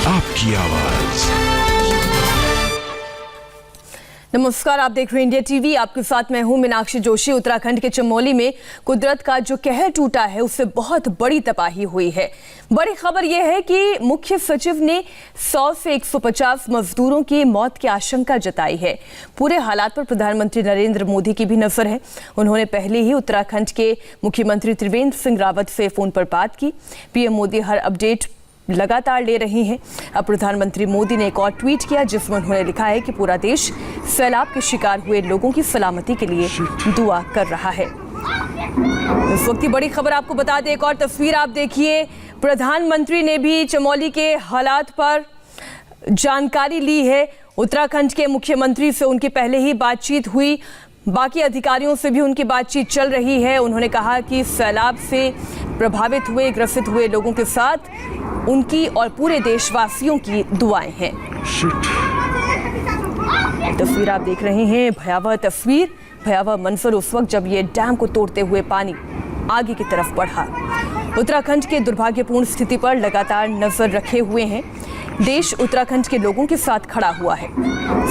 आपकी आवाज। नमस्कार, आप देख रहे हैं इंडिया टीवी। आपके साथ मैं हूं मीनाक्षी जोशी। उत्तराखंड के चमोली में कुदरत का जो कहर टूटा है उससे बहुत बड़ी तबाही हुई है। बड़ी खबर यह है कि मुख्य सचिव ने 100 से 150 मजदूरों की मौत की आशंका जताई है। पूरे हालात पर प्रधानमंत्री नरेंद्र मोदी की भी नजर है। उन्होंने पहले ही उत्तराखंड के मुख्यमंत्री त्रिवेंद्र सिंह रावत से फोन पर बात की। पीएम मोदी हर अपडेट लगातार ले रही हैं। अब प्रधानमंत्री मोदी ने एक और ट्वीट किया जिसमें उन्होंने लिखा है कि पूरा देश सैलाब के शिकार हुए लोगों की सलामती के लिए दुआ कर रहा है। इस वक्त की बड़ी खबर आपको बता दें, एक और तस्वीर आप देखिए। प्रधानमंत्री ने भी चमोली के हालात पर जानकारी ली है। उत्तराखंड के मुख्यमंत्री से उनकी पहले ही बातचीत हुई, बाकी अधिकारियों से भी उनकी बातचीत चल रही है। उन्होंने कहा कि सैलाब से प्रभावित हुए, ग्रसित हुए लोगों के साथ उनकी और पूरे देशवासियों की दुआएं हैं। तस्वीर आप देख रहे हैं, भयावह तस्वीर, भयावह मंजर उस वक्त जब ये डैम को तोड़ते हुए पानी आगे की तरफ बढ़ा। उत्तराखंड के दुर्भाग्यपूर्ण स्थिति पर लगातार नजर रखे हुए हैं। देश उत्तराखंड के लोगों के साथ खड़ा हुआ है।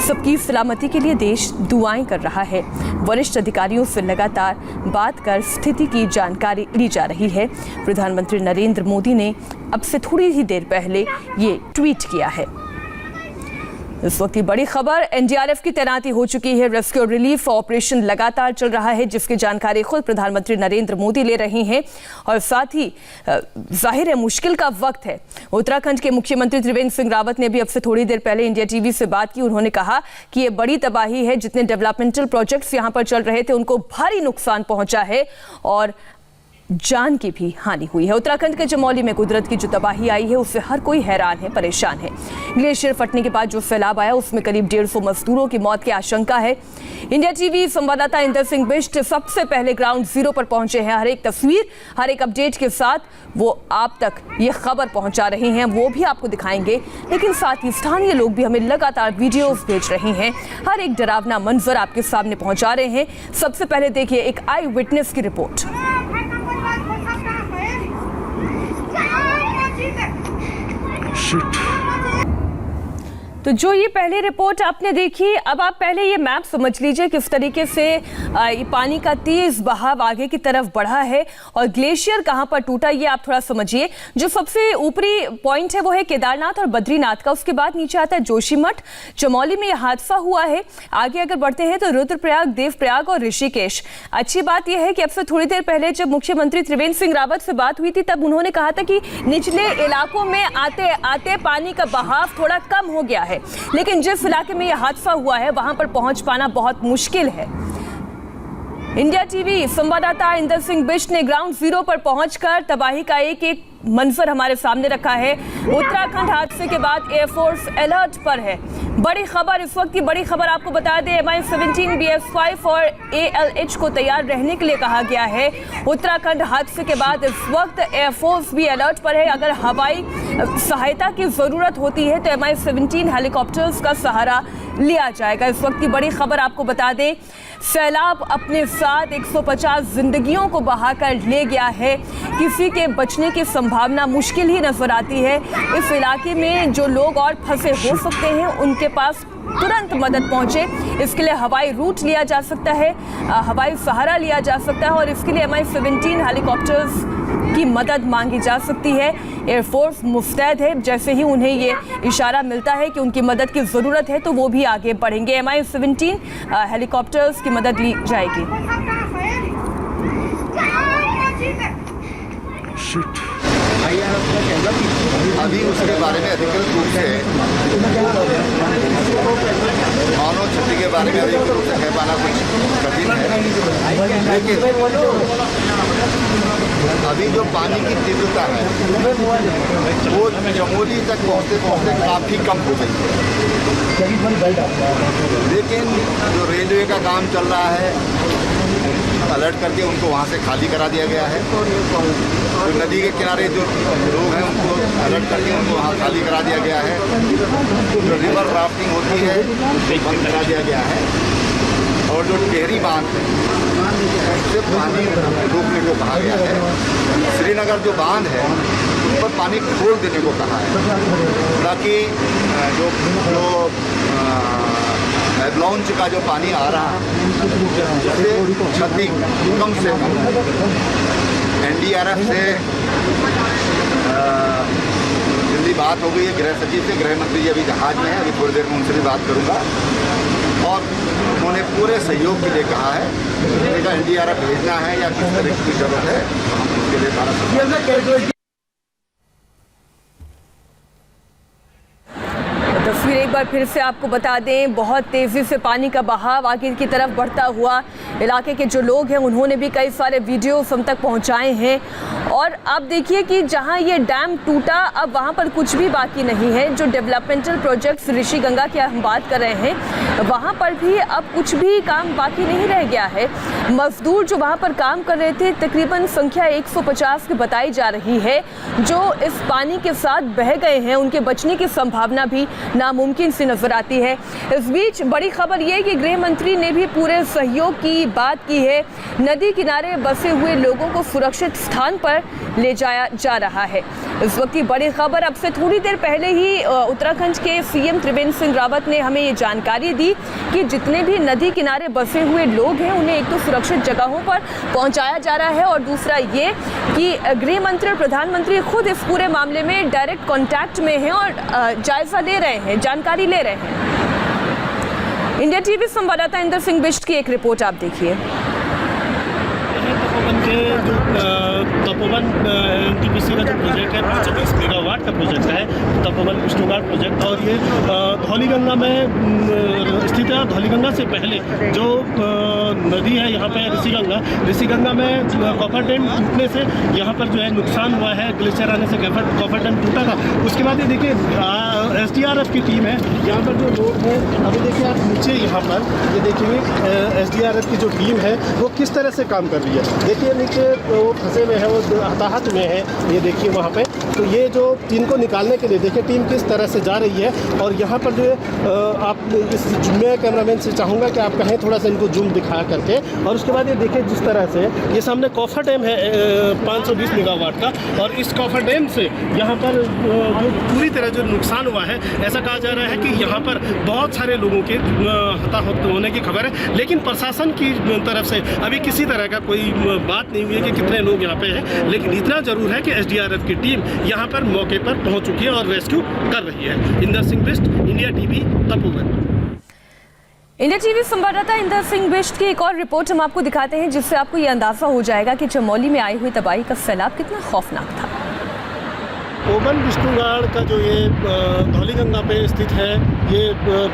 सबकी सलामती के लिए देश दुआएं कर रहा है। वरिष्ठ अधिकारियों से लगातार बात कर स्थिति की जानकारी ली जा रही है। प्रधानमंत्री नरेंद्र मोदी ने अब से थोड़ी ही देर पहले ये ट्वीट किया है। इस वक्त की बड़ी खबर, एनडीआरएफ की तैनाती हो चुकी है। रेस्क्यू और रिलीफ ऑपरेशन लगातार चल रहा है जिसकी जानकारी खुद प्रधानमंत्री नरेंद्र मोदी ले रहे हैं। और साथ ही जाहिर है मुश्किल का वक्त है। उत्तराखंड के मुख्यमंत्री त्रिवेंद्र सिंह रावत ने भी अब से थोड़ी देर पहले इंडिया टीवी से बात की। उन्होंने कहा कि ये बड़ी तबाही है। जितने डेवलपमेंटल प्रोजेक्ट्स यहाँ पर चल रहे थे उनको भारी नुकसान पहुंचा है और जान की भी हानि हुई है। उत्तराखंड के चमोली में कुदरत की जो तबाही आई है उससे हर कोई हैरान है, परेशान है। ग्लेशियर फटने के बाद जो सैलाब आया उसमें करीब 150 मजदूरों की मौत की आशंका है। इंडिया टीवी संवाददाता इंदर सिंह बिष्ट सबसे पहले ग्राउंड जीरो पर पहुंचे हैं। हर एक तस्वीर, हर एक अपडेट के साथ वो आप तक ये खबर पहुंचा रहे हैं, वो भी आपको दिखाएंगे। लेकिन साथ ही स्थानीय लोग भी हमें लगातार वीडियोस भेज रहे हैं। हर एक डरावना मंजर आपके सामने पहुंचा रहे हैं। सबसे पहले देखिए एक आई विटनेस की रिपोर्ट। तो जो ये पहली रिपोर्ट आपने देखी, अब आप पहले ये मैप समझ लीजिए किस तरीके से ये पानी का तेज बहाव आगे की तरफ बढ़ा है और ग्लेशियर कहां पर टूटा ये आप थोड़ा समझिए। जो सबसे ऊपरी पॉइंट है वो है केदारनाथ और बद्रीनाथ का, उसके बाद नीचे आता है जोशीमठ। चमोली में यह हादसा हुआ है। आगे अगर बढ़ते हैं तो रुद्रप्रयाग, देवप्रयाग और ऋषिकेश। अच्छी बात यह है कि अब से थोड़ी देर पहले जब मुख्यमंत्री त्रिवेंद्र सिंह रावत से बात हुई थी तब उन्होंने कहा था कि निचले इलाकों में आते आते पानी का बहाव थोड़ा कम हो गया है, लेकिन जिस इलाके में यह हादसा हुआ है वहां पर पहुंच पाना बहुत मुश्किल है। इंडिया टीवी संवाददाता इंदर सिंह बिष्ट ने ग्राउंड जीरो पर पहुंचकर तबाही का एक एक मंजर हमारे सामने रखा है। उत्तराखंड हादसे के बाद एयरफोर्स अलर्ट पर है। बड़ी खबर, इस वक्त की बड़ी खबर आपको बता दें, MI-17 BF-5 और ALH को तैयार रहने के लिए कहा गया है। उत्तराखंड हादसे के बाद इस वक्त एयरफोर्स भी अलर्ट पर है। अगर हवाई सहायता की जरूरत होती है तो MI-17 हेलीकॉप्टर्स का सहारा लिया जाएगा। इस वक्त की बड़ी खबर आपको बता दें, सैलाब अपने साथ 150 जिंदगियों को बहाकर ले गया है। किसी के बचने की संभावना मुश्किल ही नजर आती है। इस इलाके में जो लोग और फंसे हो सकते हैं उनके पास तुरंत मदद पहुंचे, इसके लिए हवाई रूट लिया जा सकता है, हवाई सहारा लिया जा सकता है और इसके लिए MI-17 हेलीकॉप्टर्स की मदद मांगी जा सकती है। एयरफोर्स मुस्तैद है। जैसे ही उन्हें ये इशारा मिलता है कि उनकी मदद की ज़रूरत है तो वो भी आगे बढ़ेंगे। MI-17 हेलीकॉप्टर्स की मदद ली जाएगी। अभी उसके बारे में अधिकृत रूप से मानव क्षति के बारे में अधिकृत रूप से कह पाना कुछ कठिन है, लेकिन अभी जो पानी की तीव्रता है वो चमोली तक पहुँचते पहुँचते काफ़ी कम हो गई है। लेकिन जो रेलवे का काम चल रहा है अलर्ट करके उनको वहाँ से खाली करा दिया गया है। जो नदी के किनारे जो लोग हैं उनको अलर्ट करके उनको वहाँ खाली करा दिया गया है। जो रिवर राफ्टिंग होती है उसको बंद करा दिया गया है और जो टेहरी बांध है उससे पानी रोकने को कहा गया है। श्रीनगर जो बांध है उस पर पानी खोल देने को कहा है, ताकि जो लॉन्च का जो पानी आ रहा है उससे क्षति कम से कम। NDRF से जल्दी बात हो गई है गृह सचिव से, गृह मंत्री जी अभी जहाज में है, अभी थोड़ी देर में उनसे भी बात करूंगा, और उन्होंने पूरे सहयोग के लिए कहा है। कि NDRF भेजना है या किस तरह की जरूरत है तो हम उसके लिए सारा तस्वीर एक बार फिर से आपको बता दें, बहुत तेज़ी से पानी का बहाव आगे की तरफ बढ़ता हुआ, इलाके के जो लोग हैं उन्होंने भी कई सारे वीडियोस हम तक पहुंचाए हैं। और आप देखिए कि जहां ये डैम टूटा अब वहां पर कुछ भी बाकी नहीं है। जो डेवलपमेंटल प्रोजेक्ट्स ऋषिगंगा की हम बात कर रहे हैं वहां पर भी अब कुछ भी काम बाकी नहीं रह गया है। मजदूर जो वहां पर काम कर रहे थे तकरीबन संख्या 150 की बताई जा रही है, जो इस पानी के साथ बह गए हैं, उनके बचने की संभावना भी नामुमकिन सी नजर आती है। इस बीच बड़ी खबर यह कि गृह मंत्री ने भी पूरे सहयोग की बात की है। नदी किनारे बसे हुए लोगों को सुरक्षित स्थान पर ले जाया जा रहा है। इस वक्त की बड़ी खबर, अब से थोड़ी देर पहले ही उत्तराखंड के CM त्रिवेंद्र सिंह रावत ने हमें ये जानकारी दी कि जितने भी नदी किनारे बसे हुए लोग हैं उन्हें एक तो सुरक्षित जगहों पर पहुंचाया जा रहा है, और दूसरा ये कि गृह मंत्री और प्रधानमंत्री खुद इस पूरे मामले में डायरेक्ट कांटेक्ट में हैं और जायजा ले रहे हैं, जानकारी ले रहे हैं। इंडिया टीवी संवाददाता इंदर सिंह बिष्ट की एक रिपोर्ट आप देखिए। तपोवन के जो तपोवन NTPC का जो प्रोजेक्ट है 520 मेगावाट का प्रोजेक्ट है, तपोवन विष्णुघाट प्रोजेक्ट, और ये धौलीगंगा में स्थित है। धौलीगंगा से पहले जो नदी है यहाँ पे ऋषिगंगा में कॉपर डैम टूटने से यहाँ पर जो है नुकसान हुआ है, ग्लेशियर आने से कॉपर डैम टूटा था। उसके बाद ये देखिए SDRF की टीम है यहाँ पर, जो लोग हैं अभी देखिए आप नीचे यहाँ पर ये देखिए SDRF की जो टीम है वो किस तरह से काम कर रही है। देखिए नीचे वो फंसे हुए हैं, वो हताहत में है, ये देखिए वहाँ पे। तो ये जो टीम को निकालने के लिए देखिए टीम किस तरह से जा रही है। और यहाँ पर जो आप इस मैं कैमरामैन से चाहूँगा कि आप कहें थोड़ा सा इनको जूम दिखा करके, और उसके बाद ये देखिए जिस तरह से ये सामने कॉफर डैम है 520 मेगावाट का, और इस कॉफर डैम से यहाँ पर जो पूरी तरह जो नुकसान हुआ है, ऐसा कहा जा रहा है कि यहाँ पर बहुत सारे लोगों के हताहत होने की खबर है, लेकिन प्रशासन की तरफ से अभी किसी तरह का कोई बात नहीं हुई है कि कितने लोग यहाँ पे हैं। लेकिन इतना जरूर है कि SDRF की टीम यहाँ पर मौके पर पहुँच चुकी है और रेस्क्यू कर रही है। Inder Singh Bisht, India TV, Tapovan. India TV संवाददाता इंदर सिंह बिष्ट की एक और रिपोर्ट हम आपको दिखाते हैं, जिससे आपको ये अंदाजा हो जाएगा कि चमोली में आई हुई तबाही का सैलाब कितना खौफनाक था। तपोवन विष्णुघाट का जो ये धौलीगंगा पे स्थित है, ये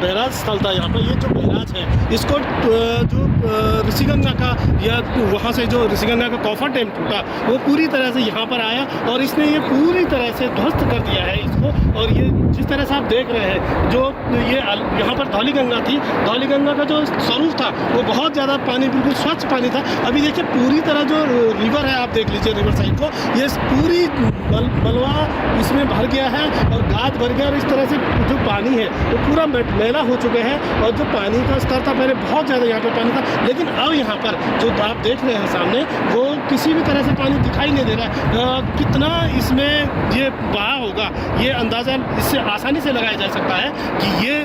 बैराज स्थल था। यहाँ पर ये जो बैराज है इसको जो ऋषिगंगा का या वहाँ से जो ऋषिगंगा का कॉफर डैम टूटा वो पूरी तरह से यहाँ पर आया और इसने ये पूरी तरह से ध्वस्त कर दिया है इसको। और ये जिस तरह से आप देख रहे हैं, जो ये यहाँ पर धौलीगंगा थी, धौलीगंगा का जो स्वरूप था वो बहुत ज़्यादा पानी, बिल्कुल स्वच्छ पानी था। अभी देखिए पूरी तरह जो रिवर है, आप देख लीजिए रिवर साइड को, ये पूरी बलवा इसमें भर गया है और गाद भर गया। और इस तरह से जो पानी है वो पूरा मैला हो चुके हैं। और जो पानी का स्तर था, पहले बहुत ज़्यादा यहाँ पे पानी था, लेकिन अब यहाँ पर जो आप देख रहे हैं सामने, वो किसी भी तरह से पानी दिखाई नहीं दे रहा है। कितना इसमें ये बहाव होगा, ये अंदाज़ा इससे आसानी से लगाया जा सकता है कि ये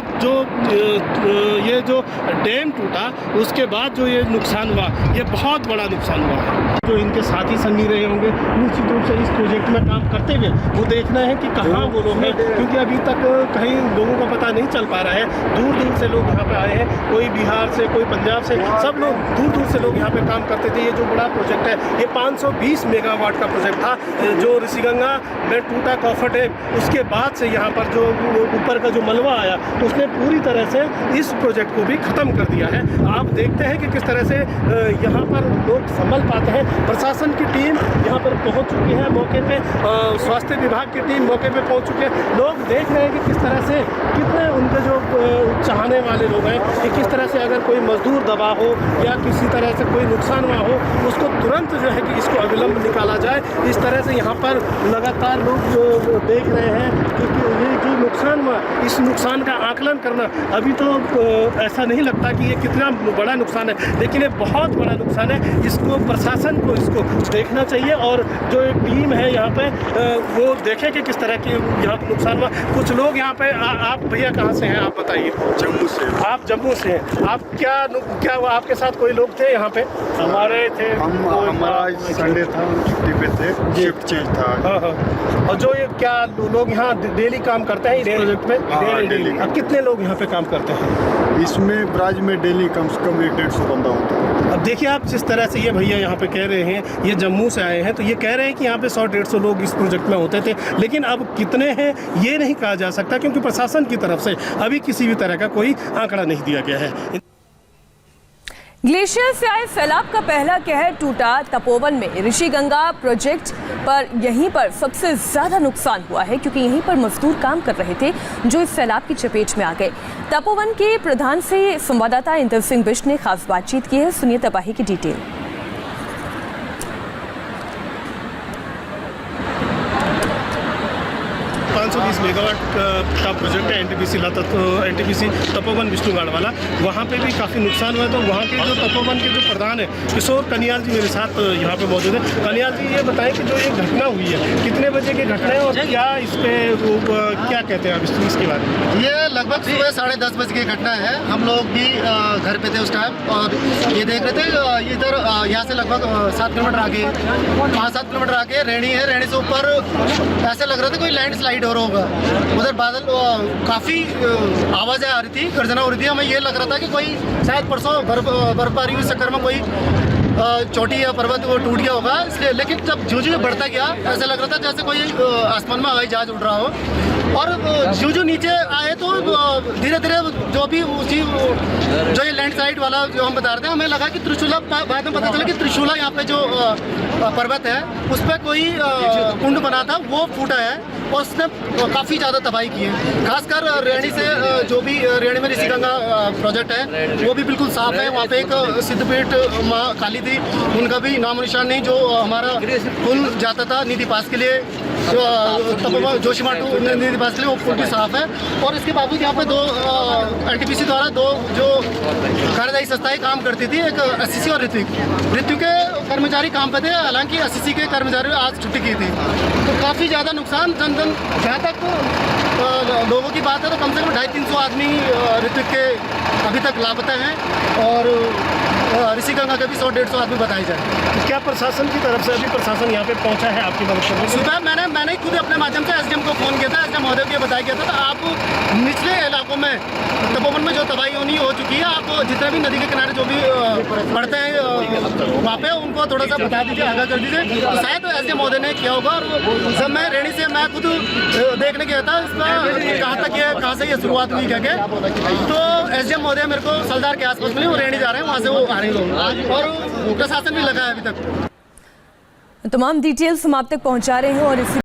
जो डैम टूटा उसके बाद जो ये नुकसान हुआ, ये बहुत बड़ा नुकसान हुआ है। जो इनके साथी संगी रहे होंगे निश्चित रूप से इस प्रोजेक्ट में काम करते हुए, वो देखना है कि कहाँ वो लोग हैं, क्योंकि अभी तक कहीं लोगों का पता नहीं चल पा रहा है। दूर दूर से लोग यहाँ पे आए हैं, कोई बिहार से, कोई पंजाब से, सब लोग दूर दूर से लोग यहाँ पे काम करते थे। ये जो बड़ा प्रोजेक्ट है, ये 520 मेगावाट का प्रोजेक्ट था, जो ऋषिगंगा में टूटा कॉफर डैम, उसके बाद से यहाँ पर जो ऊपर का जो मलबा आया, उसने पूरी तरह से इस प्रोजेक्ट को भी ख़त्म कर दिया है। आप देखते हैं कि किस तरह से यहाँ पर लोग संभल पाते हैं। प्रशासन की टीम यहाँ पर पहुँच चुकी है मौके पे, स्वास्थ्य विभाग की टीम मौके पे पहुँच चुके हैं। लोग देख रहे हैं कि किस तरह से, कितने उनके जो चाहने वाले लोग हैं कि किस तरह से अगर कोई मजदूर दबा हो या किसी तरह से कोई नुकसान हुआ हो, उसको तुरंत जो है कि इसको अविलंब निकाला जाए। इस तरह से यहाँ पर लगातार लोग जो देख रहे हैं कि ये जो नुकसान हुआ, इस नुकसान का आकलन करना अभी तो ऐसा नहीं लगता कि ये कितना बड़ा नुकसान है, लेकिन ये बहुत बड़ा नुकसान है। इसको प्रशासन को इसको देखना चाहिए और जो एक टीम है यहाँ पे वो देखे कि किस तरह की यहाँ पे नुकसान हुआ। कुछ लोग यहाँ पे आप भैया कहाँ से हैं आप बताइए? जम्मू से। आप जम्मू से हैं। आप क्या हुआ आपके साथ कोई लोग थे यहाँ पे? हमारे थे, हमारा संडे था, छुट्टी पे थे, शिफ्ट चेंज था। हाँ हाँ। और जो ये क्या लोग यहाँ डेली काम करते हैं इस प्रोजेक्ट में? हाँ, डेली। अब कितने लोग यहाँ पे काम करते हैं? इसमें ब्राज में डेली कम से कम 150 बंदा होता है। अब देखिए आप जिस तरह से ये भैया यहाँ पे कह रहे हैं, ये जम्मू से आए हैं, तो ये कह रहे हैं कि यहाँ पे 100-150 लोग इस प्रोजेक्ट में होते थे, लेकिन अब कितने हैं ये नहीं कहा जा सकता क्योंकि प्रशासन की तरफ से अभी किसी भी तरह का कोई आंकड़ा नहीं दिया गया है। ग्लेशियर से आए सैलाब का पहला कहर टूटा तपोवन में। ऋषिगंगा प्रोजेक्ट पर यहीं पर सबसे ज्यादा नुकसान हुआ है क्योंकि यहीं पर मजदूर काम कर रहे थे जो इस सैलाब की चपेट में आ गए। तपोवन के प्रधान से संवाददाता इंदर सिंह बिष्ट ने खास बातचीत की है। सुनिए तबाही की डिटेल। 520 मेगावाट का प्रोजेक्ट है एनटीपीसी तपोवन विष्णुगढ़ वाला। वहाँ पे भी काफ़ी नुकसान हुआ। तो वहाँ के जो तपोवन के जो प्रधान है किशोर कनियाल जी मेरे साथ यहाँ पे मौजूद है। कनियाल जी ये बताएं कि जो ये घटना हुई है कितने बजे की घटना है और क्या इस पे क्या कहते हैं आप इसके बारे में? ये लगभग सुबह 10:30 बजे की घटना है। हम लोग भी घर पे थे उस टाइम और ये देख रहे थे। इधर यहाँ से लगभग 7 किलोमीटर आगे 5-7 किलोमीटर आगे रेणी है। रेणी से ऊपर ऐसे लग रहा था कोई लैंडस्लाइड हो रहा होगा। उधर बादल काफ़ी आवाज़ें आ रही थी, गर्जना हो रही थी। हमें ये लग रहा था कि कोई शायद परसों बर्फबारी हुई चक्कर में कोई चोटी या पर्वत वो टूट गया होगा इसलिए। लेकिन जब जो बढ़ता गया ऐसा लग रहा था जैसे कोई आसमान में हवाई जहाज उड़ रहा हो। और जो नीचे आए तो धीरे धीरे जो भी उसी जो ये लैंडस्लाइड वाला जो हम बता रहे थे हमें लगा कि त्रिशूला, बाद में पता चला कि त्रिशूला यहाँ पे जो पर्वत है उस पर कोई कुंड बना था वो फूटा है और उसने काफ़ी ज़्यादा तबाही की है। खासकर रेणी से जो भी रेणी में ऋषिगंगा प्रोजेक्ट है वो भी बिल्कुल साफ है। वहाँ पे एक सिद्धपीठ माँ काली थी, उनका भी नामो निशान नहीं। जो हमारा पुल जाता था निधि पास के लिए जोशीमठ निधि पास के लिए वो पुल भी साफ है। और इसके बावजूद यहाँ पे 2 एनटीपीसी द्वारा 2 जो कार्यदायी संस्थाएं काम करती थी, एक एससीसी और ऋतु के कर्मचारी काम पे थे। हालांकि एससीसी के कर्मचारी आज छुट्टी की थी। तो काफ़ी ज़्यादा नुकसान जहाँ तक लोगों की बात है तो कम से कम 250-300 आदमी ऋतिक के अभी तक लापता हैं और ऋषिगंगा के भी 100-150 आदमी बताए जाए। क्या प्रशासन की तरफ से अभी प्रशासन यहाँ पे पहुँचा है आपकी मदद करने? सुबह मैंने खुद अपने माध्यम से एसडीएम को फ़ोन किया था। एसडीएम महोदय को ये बताया गया था तो आप निचले इलाकों में तपोवन में जो तबाही होनी हो चुकी है, आप जितने भी नदी के किनारे जो भी पड़ते हैं वहाँ पे उनको थोड़ा सा बता दीजिए, आगाह कर दीजिए। तो शायद एसडीएम महोदय ने किया होगा। और जब मैं रेणी से मैं खुद देखने गया था इसका कहाँ से ये शुरुआत हुई क्या क्या, तो एसडीएम महोदय मेरे को सलदार के आसपास मिले, वो रेणी जा रहे हैं, वहाँ से वो आ रहे लोग और प्रशासन भी लगा है अभी तक। तमाम डिटेल्स हम आप तक पहुंचा रहे हैं और इसी